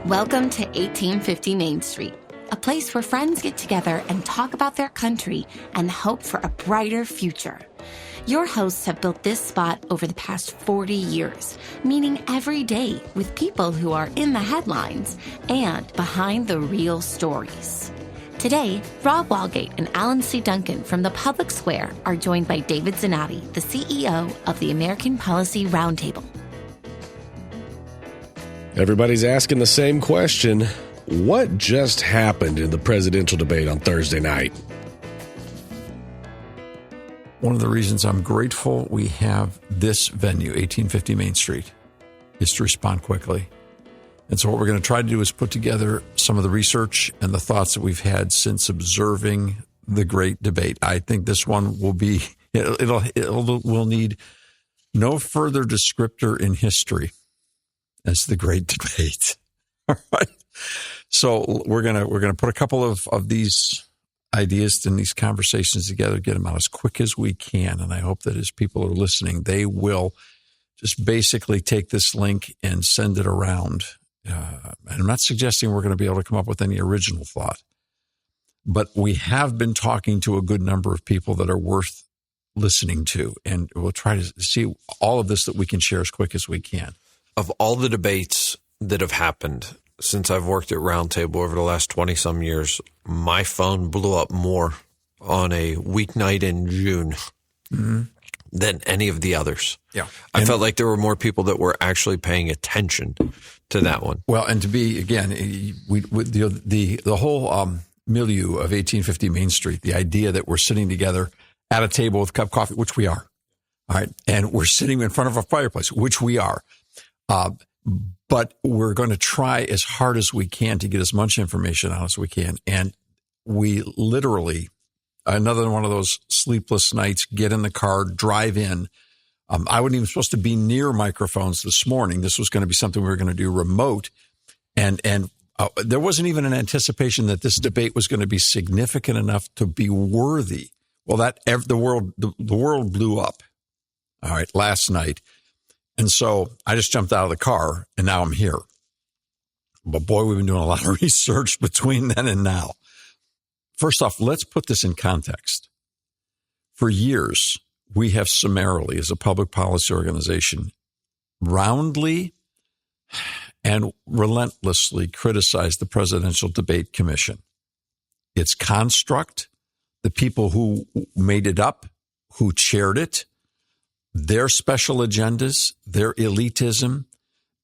Welcome to 1850 Main Street, a place where friends get together and talk about their country and hope for a brighter future. Your hosts have built this spot over the past 40 years, meeting every day with people who are in the headlines and behind the real stories. Today, Rob Walgate and Alan C. Duncan from the Public Square are joined by David Zanotti, the CEO of the American Policy Roundtable. Everybody's asking the same question. What just happened in the presidential debate on Thursday night? One of the reasons I'm grateful we have this venue, 1850 Main Street, is to respond quickly. And so what we're going to try to do is put together some of the research and the thoughts that we've had since observing the great debate. I think this one will be, we'll need no further descriptor in history as the great debate. All right. So we're gonna put a couple of these ideas and these conversations together, get them out as quick as we can. And I hope that as people are listening, they will just basically take this link and send it around. And I'm not suggesting we're going to be able to come up with any original thought, but we have been talking to a good number of people that are worth listening to, and we'll try to see all of this that we can share as quick as we can. Of all the debates that have happened since I've worked at Roundtable over the last 20-some years, my phone blew up more on a weeknight in June than any of the others. Yeah. I felt like there were more people that were actually paying attention to that one. Well, and to be, again, the whole milieu of 1850 Main Street, the idea that we're sitting together at a table with a cup of coffee, which we are, all right, and we're sitting in front of a fireplace, which we are. But we're going to try as hard as we can to get as much information out as we can. And we literally, another one of those sleepless nights, get in the car, drive in. I wasn't even supposed to be near microphones this morning. This was going to be something we were going to do remote. And there wasn't even an anticipation that this debate was going to be significant enough to be worthy. Well, the world blew up, all right, last night. And so I just jumped out of the car, and now I'm here. But boy, we've been doing a lot of research between then and now. First off, let's put this in context. For years, we have summarily, as a public policy organization, roundly and relentlessly criticized the Presidential Debate Commission. Its construct, the people who made it up, who chaired it, their special agendas, their elitism,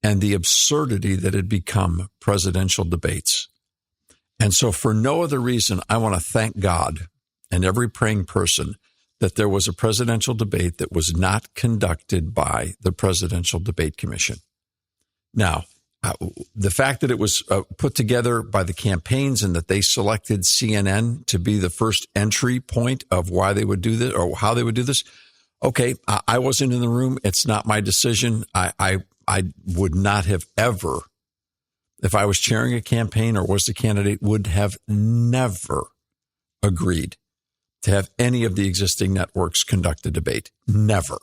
and the absurdity that had become presidential debates. And so for no other reason, I want to thank God and every praying person that there was a presidential debate that was not conducted by the Presidential Debate Commission. Now, the fact that it was put together by the campaigns and that they selected CNN to be the first entry point of why they would do this or how they would do this, okay, I wasn't in the room. It's not my decision. I would not have ever, if I was chairing a campaign or was the candidate, would have never agreed to have any of the existing networks conduct a debate. Never,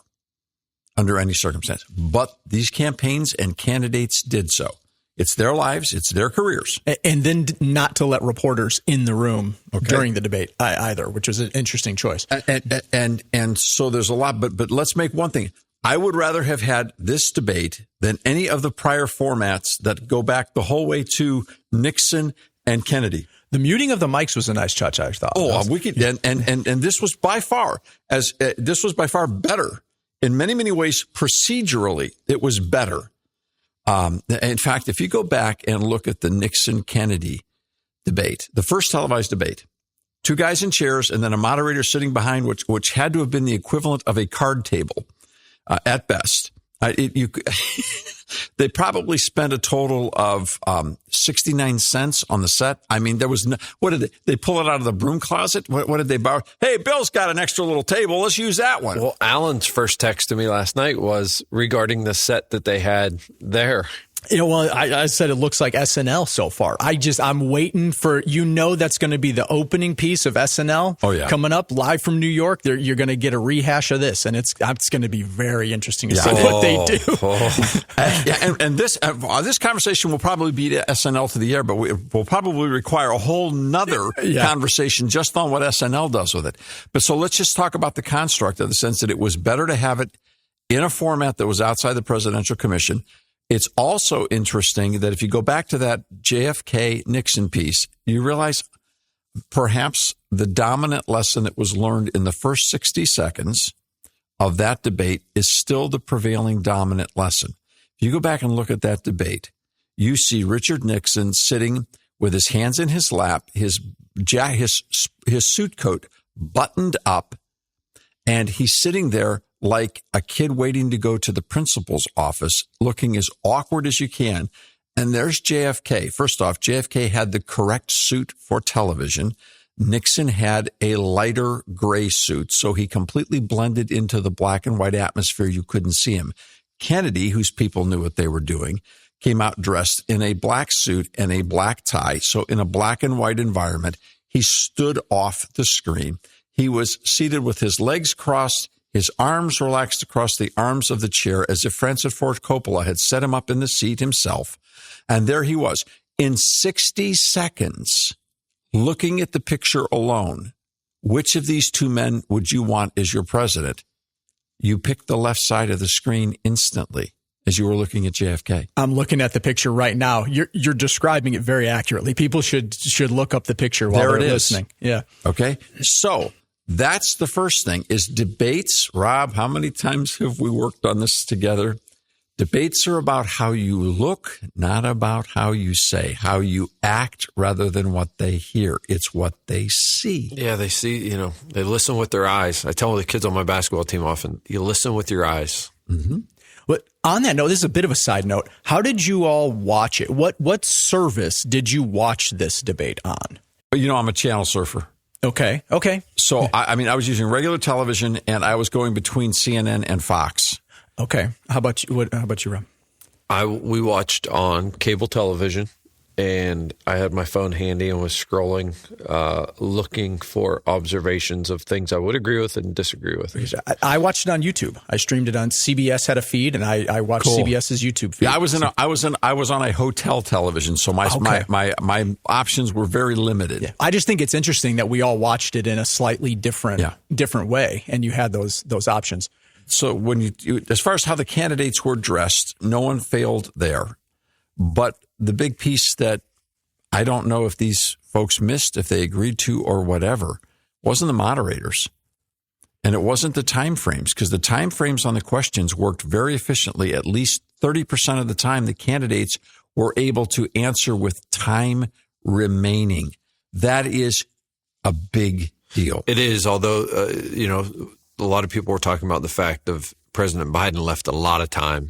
under any circumstance. But these campaigns and candidates did so. It's their lives. It's their careers. And then not to let reporters in the room during the debate either, which was an interesting choice. And so there's a lot, but let's make one thing. I would rather have had this debate than any of the prior formats that go back the whole way to Nixon and Kennedy. The muting of the mics was a nice touch, I thought. Oh, we could, and this was by far better in many, many ways. Procedurally, it was better. In fact, if you go back and look at the Nixon-Kennedy debate, the first televised debate, two guys in chairs and then a moderator sitting behind, which had to have been the equivalent of a card table at best. They probably spent a total of 69 cents on the set. I mean, there was what did they pull it out of the broom closet? What did they borrow? Hey, Bill's got an extra little table. Let's use that one. Well, Alan's first text to me last night was regarding the set that they had there. Well, I said it looks like SNL so far. I'm waiting for, that's going to be the opening piece of SNL coming up live from New York. You're going to get a rehash of this, and it's going to be very interesting to see what they do. And this conversation will probably be to SNL to the air, but will probably require a whole nother conversation just on what SNL does with it. But so let's just talk about the construct of the sense that it was better to have it in a format that was outside the Presidential Commission. It's also interesting that if you go back to that JFK-Nixon piece, you realize perhaps the dominant lesson that was learned in the first 60 seconds of that debate is still the prevailing dominant lesson. If you go back and look at that debate, you see Richard Nixon sitting with his hands in his lap, his suit coat buttoned up, and he's sitting there like a kid waiting to go to the principal's office, looking as awkward as you can. And there's JFK. First off, JFK had the correct suit for television. Nixon had a lighter gray suit, so he completely blended into the black and white atmosphere. You couldn't see him. Kennedy, whose people knew what they were doing, came out dressed in a black suit and a black tie. So in a black and white environment, he stood off the screen. He was seated with his legs crossed, his arms relaxed across the arms of the chair as if Francis Ford Coppola had set him up in the seat himself. And there he was. In 60 seconds, looking at the picture alone, which of these two men would you want as your president? You picked the left side of the screen instantly as you were looking at JFK. I'm looking at the picture right now. You're describing it very accurately. People should look up the picture while they're listening. Yeah. Okay. So that's the first thing is debates. Rob, how many times have we worked on this together? Debates are about how you look, not about how you say, how you act rather than what they hear. It's what they see. Yeah, they see, they listen with their eyes. I tell the kids on my basketball team often, you listen with your eyes. Mm-hmm. But on that note, this is a bit of a side note. How did you all watch it? What service did you watch this debate on? I'm a channel surfer. Okay. So, I was using regular television, and I was going between CNN and Fox. Okay. How about you, Rob? We watched on cable television, and I had my phone handy and was scrolling, looking for observations of things I would agree with and disagree with. I watched it on YouTube. I streamed it on CBS, had a feed, and I watched CBS's YouTube feed. Yeah, I was on a hotel television, so my options were very limited. Yeah. I just think it's interesting that we all watched it in a slightly different way, and you had those options. So when you as far as how the candidates were dressed, no one failed there. But the big piece that I don't know if these folks missed, if they agreed to or whatever, wasn't the moderators. And it wasn't the time frames, because the time frames on the questions worked very efficiently. At least 30% of the time, the candidates were able to answer with time remaining. That is a big deal. It is, although, a lot of people were talking about the fact of President Biden left a lot of time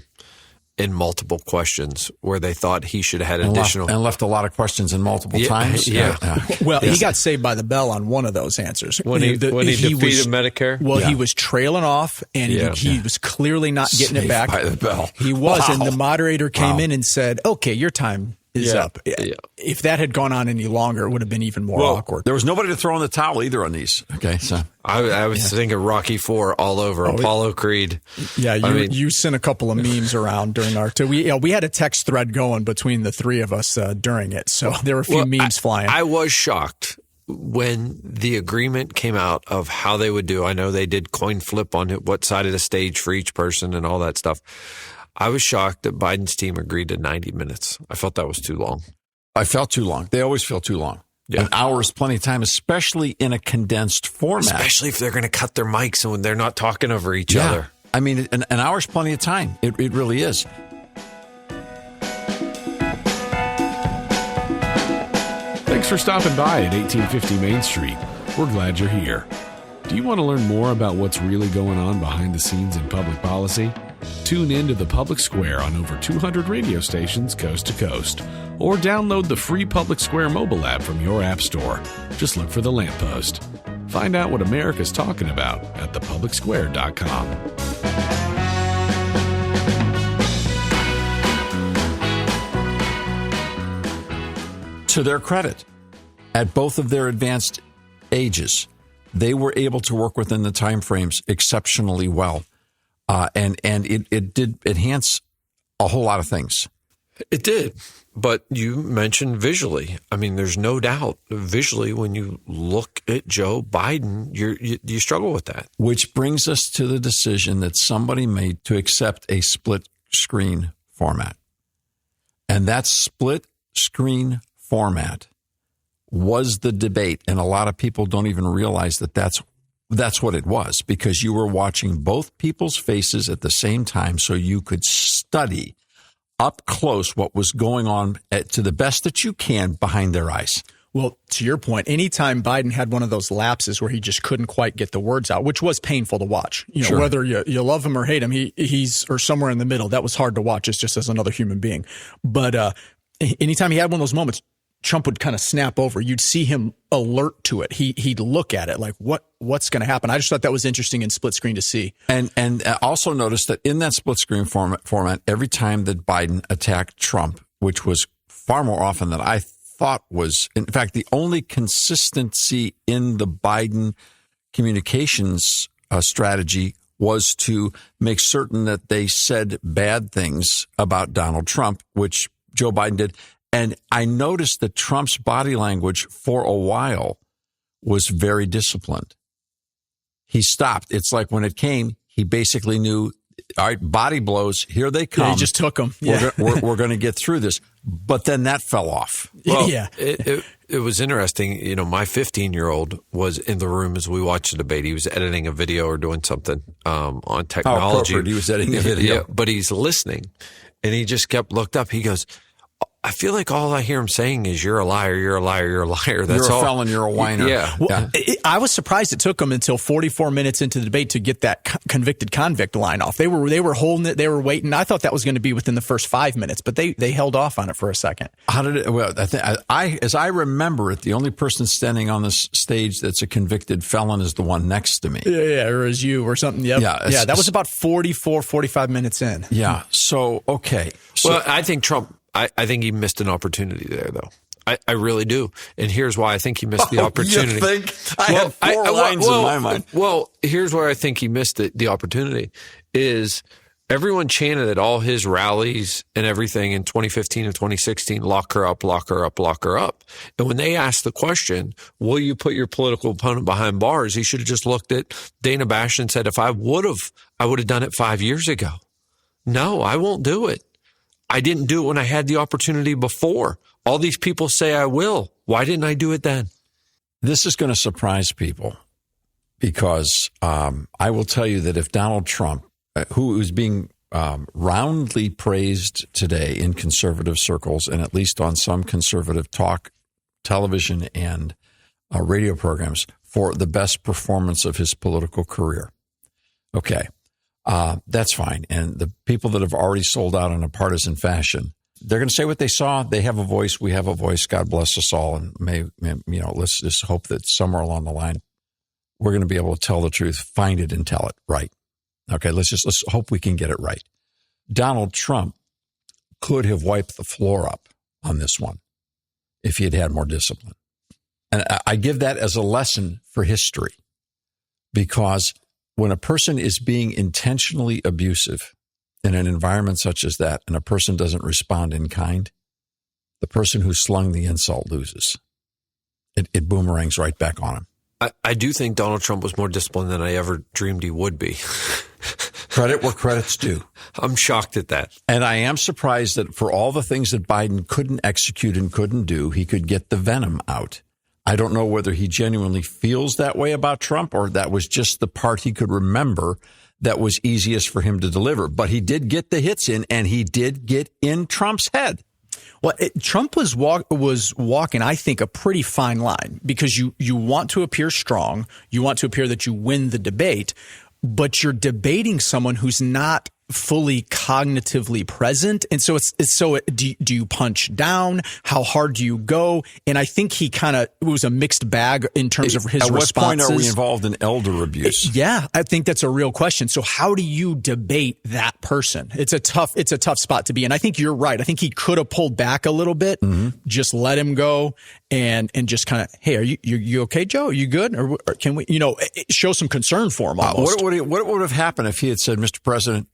in multiple questions where they thought he should have had additional. And left a lot of questions in multiple times. Yeah. Well, he got saved by the bell on one of those answers. When he defeated Medicare? Well, he was trailing off, and he was clearly not getting saved it back. By the bell. He was, and the moderator came in and said, okay, your time is up. Yeah. If that had gone on any longer, it would have been even more awkward. There was nobody to throw in the towel either on these. Okay, so I was thinking Rocky IV all over, Apollo Creed. Yeah, you sent a couple of memes around during our tour. We had a text thread going between the three of us during it, so there were a few memes flying. I was shocked when the agreement came out of how they would do. I know they did coin flip on what side of the stage for each person and all that stuff. I was shocked that Biden's team agreed to 90 minutes. I felt that was too long. I felt too long. They always feel too long. Yeah. An hour is plenty of time, especially in a condensed format. Especially if they're going to cut their mics and when they're not talking over each other. I mean, an hour is plenty of time. It really is. Thanks for stopping by at 1850 Main Street. We're glad you're here. Do you want to learn more about what's really going on behind the scenes in public policy? Tune in to the Public Square on over 200 radio stations coast to coast. Or download the free Public Square mobile app from your app store. Just look for The Lamppost. Find out what America's talking about at thepublicsquare.com. to their credit, at both of their advanced ages, they were able to work within the time frames exceptionally well. And it did enhance a whole lot of things. It did. But you mentioned visually. I mean, there's no doubt visually when you look at Joe Biden, you struggle with that. Which brings us to the decision that somebody made to accept a split screen format. And that split screen format was the debate. And a lot of people don't even realize that that's what it was, because you were watching both people's faces at the same time so you could study up close what was going on to the best that you can behind their eyes. Well, to your point, anytime Biden had one of those lapses where he just couldn't quite get the words out, which was painful to watch, Sure. Whether you love him or hate him, he's or somewhere in the middle. That was hard to watch just as another human being. But anytime he had one of those moments, Trump would kind of snap over. You'd see him alert to it. He'd look at it like, what's going to happen? I just thought that was interesting in split screen to see. And also notice that in that split screen format, every time that Biden attacked Trump, which was far more often than I thought was, in fact, the only consistency in the Biden communications strategy was to make certain that they said bad things about Donald Trump, which Joe Biden did. And I noticed that Trump's body language for a while was very disciplined. He stopped. It's like when it came, he basically knew, all right, body blows, here they come. Yeah, he just took them. Yeah. We're going to get through this. But then that fell off. Well, yeah. It was interesting. My 15-year-old was in the room as we watched the debate. He was editing a video or doing something on technology. He was editing a video. Yeah, but he's listening. And he just looked up. He goes, I feel like all I hear him saying is, you're a liar, you're a liar, you're a liar. That's you're a all. felon, you're a whiner. Yeah. Well, I was surprised it took him until 44 minutes into the debate to get that convicted convict line off. They were holding it. They were waiting. I thought that was going to be within the first 5 minutes, but they held off on it for a second. How did it? Well, as I remember it, the only person standing on this stage that's a convicted felon is the one next to me. Yeah, or as you or something. Yep. Yeah, that was about 45 minutes in. Yeah. So, okay. Well, I think Trump, I think he missed an opportunity there, though. I really do. And here's why I think he missed the opportunity. You think? I have four lines in my mind. Well, here's where I think he missed the opportunity is everyone chanted at all his rallies and everything in 2015 and 2016, lock her up, lock her up, lock her up. And when they asked the question, will you put your political opponent behind bars? He should have just looked at Dana Bash and said, if I would have done it 5 years ago. No, I won't do it. I didn't do it when I had the opportunity before. All these people say I will. Why didn't I do it then? This is going to surprise people because I will tell you that if Donald Trump, who is being roundly praised today in conservative circles and at least on some conservative talk, television, and radio programs for the best performance of his political career. Okay. That's fine. And the people that have already sold out in a partisan fashion, they're going to say what they saw. They have a voice. We have a voice. God bless us all. And let's just hope that somewhere along the line, we're going to be able to tell the truth, find it and tell it right. Okay. Let's hope we can get it right. Donald Trump could have wiped the floor up on this one if he had had more discipline. And I give that as a lesson for history because when a person is being intentionally abusive in an environment such as that, and a person doesn't respond in kind, the person who slung the insult loses. It boomerangs right back on him. I do think Donald Trump was more disciplined than I ever dreamed he would be. Credit where credit's due. I'm shocked at that. And I am surprised that for all the things that Biden couldn't execute and couldn't do, he could get the venom out. I don't know whether he genuinely feels that way about Trump or that was just the part he could remember that was easiest for him to deliver. But he did get the hits in, and he did get in Trump's head. Well, Trump was walking, I think, a pretty fine line because you want to appear strong. You want to appear that you win the debate, but you're debating someone who's not fully cognitively present. And so do you punch down? How hard do you go? And I think it was a mixed bag in terms of his responses. At what point are we involved in elder abuse? Yeah, I think that's a real question. So how do you debate that person? It's a tough spot to be in. I think you're right. I think he could have pulled back a little bit, just let him go and just kind of, hey, are you okay, Joe? Are you good? Or can we, show some concern for him almost? What would have happened if he had said, Mr. President,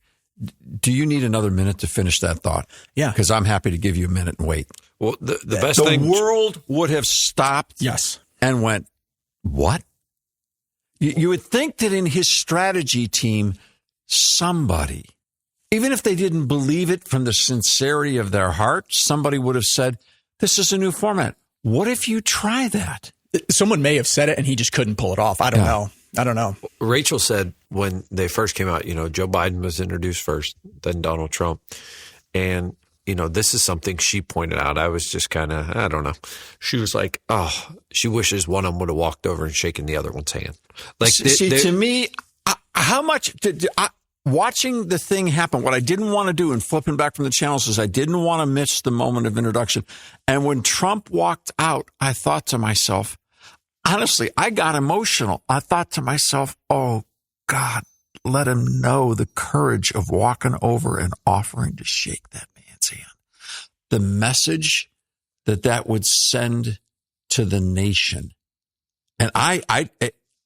do you need another minute to finish that thought? Yeah. Because I'm happy to give you a minute and wait. Well, the best thing. The world would have stopped and went, what? You would think that in his strategy team, somebody, even if they didn't believe it from the sincerity of their heart, somebody would have said, this is a new format. What if you try that? Someone may have said it and he just couldn't pull it off. I don't know. Rachel said when they first came out, Joe Biden was introduced first, then Donald Trump. And, this is something she pointed out. I was just kind of, I don't know. She was like, oh, she wishes one of them would have walked over and shaken the other one's hand. Like, to me, how much watching the thing happen, what I didn't want to do and flipping back from the channels is I didn't want to miss the moment of introduction. And when Trump walked out, I thought to myself, honestly, I got emotional. I thought to myself, oh, God, let him know the courage of walking over and offering to shake that man's hand. The message that would send to the nation. And I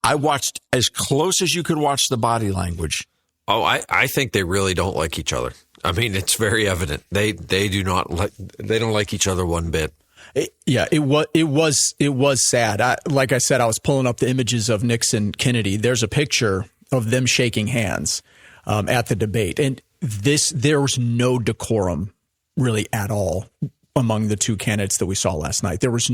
watched as close as you could watch the body language. Oh, I think they really don't like each other. I mean, it's very evident. They don't like each other one bit. It was sad. Like I said, I was pulling up the images of Nixon, Kennedy. There's a picture of them shaking hands at the debate, and there was no decorum really at all among the two candidates that we saw last night. It was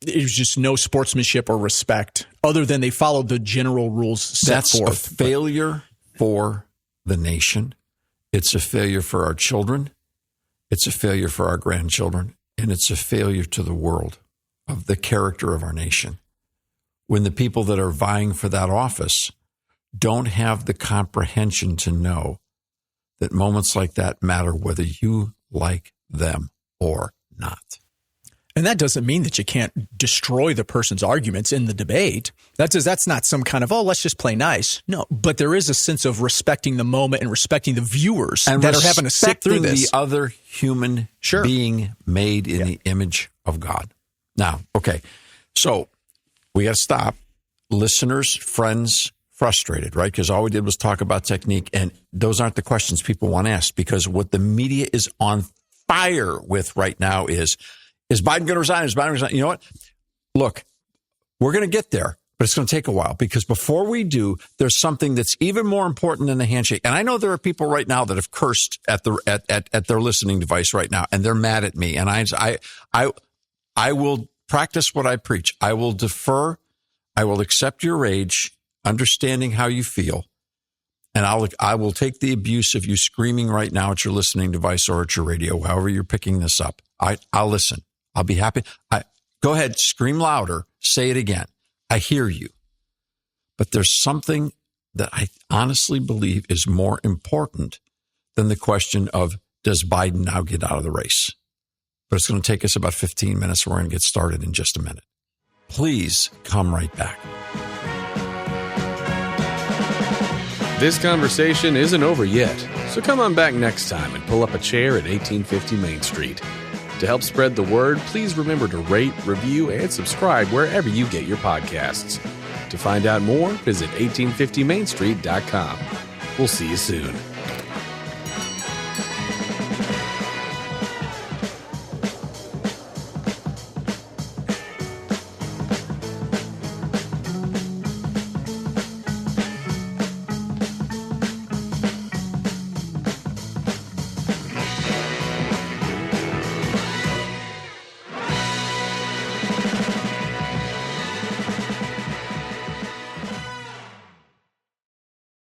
just no sportsmanship or respect, other than they followed the general rules set forth. That's a failure for the nation. It's a failure for our children. It's a failure for our grandchildren. And it's a failure to the world of the character of our nation. When the people that are vying for that office don't have the comprehension to know that moments like that matter whether you like them or not. And that doesn't mean that you can't destroy the person's arguments in the debate. That's not some kind of, let's just play nice. No, but there is a sense of respecting the moment and respecting the viewers and that are having to sit through this. The other human being made in the image of God. Now, okay, so we got to stop. Listeners, friends, frustrated, right? Because all we did was talk about technique, and those aren't the questions people want asked, because what the media is on fire with right now is Biden going to resign? Is Biden going to resign? You know what? Look, we're going to get there, but it's going to take a while, because before we do, there's something that's even more important than the handshake. And I know there are people right now that have cursed at their listening device right now, and they're mad at me. And I will practice what I preach. I will defer. I will accept your rage, understanding how you feel. And I will take the abuse of you screaming right now at your listening device or at your radio, however you're picking this up. I'll listen. I'll be happy. Go ahead, scream louder, say it again. I hear you. But there's something that I honestly believe is more important than the question of, does Biden now get out of the race? But it's going to take us about 15 minutes. We're going to get started in just a minute. Please come right back. This conversation isn't over yet, so come on back next time and pull up a chair at 1850 Main Street. To help spread the word, please remember to rate, review, and subscribe wherever you get your podcasts. To find out more, visit 1850mainstreet.com. We'll see you soon.